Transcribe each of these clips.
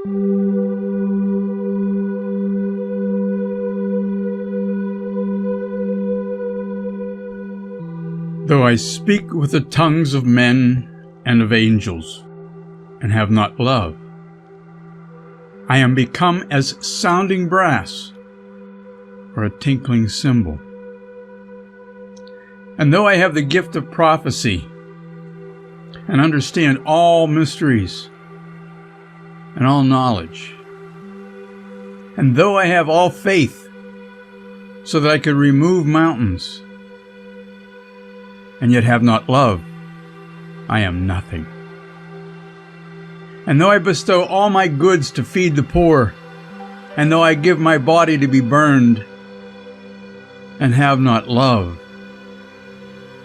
Though I speak with the tongues of men and of angels, and have not love, I am become as sounding brass or a tinkling cymbal. And though I have the gift of prophecy and understand all mysteries and all knowledge, and though I have all faith so that I could remove mountains, and yet have not love, I am nothing. And though I bestow all my goods to feed the poor, and though I give my body to be burned, and have not love,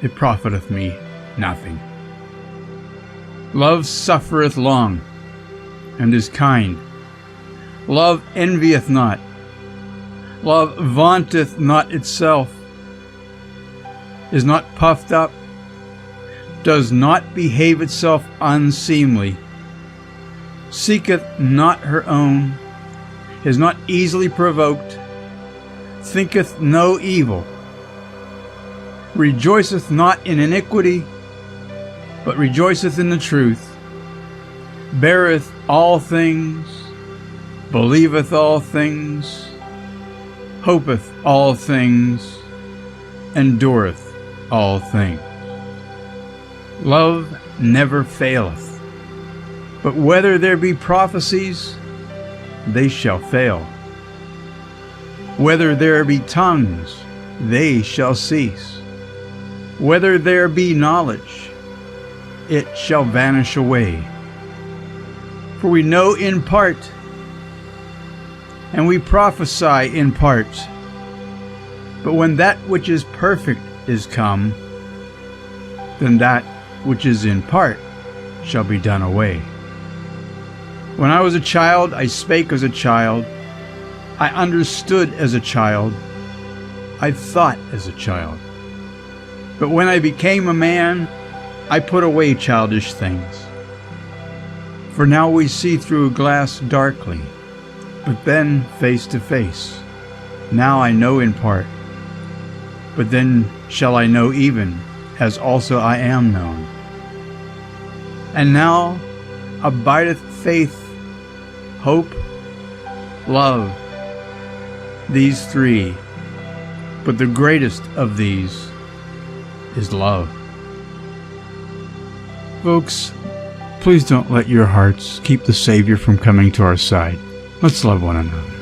it profiteth me nothing. Love suffereth long, and is kind. Love envieth not. Love vaunteth not itself, is not puffed up, does not behave itself unseemly, seeketh not her own, is not easily provoked, thinketh no evil, rejoiceth not in iniquity, but rejoiceth in the truth, beareth all things, believeth all things, hopeth all things, endureth all things. Love never faileth, but whether there be prophecies, they shall fail. Whether there be tongues, they shall cease. Whether there be knowledge, it shall vanish away. For we know in part, and we prophesy in part. But when that which is perfect is come, then that which is in part shall be done away. When I was a child, I spake as a child, I understood as a child, I thought as a child. But when I became a man, I put away childish things. For now we see through a glass darkly, but then face to face. Now I know in part, but then shall I know even as also I am known. And now abideth faith, hope, love, these three, but the greatest of these is love. Folks, please don't let your hearts keep the Savior from coming to our side. Let's love one another.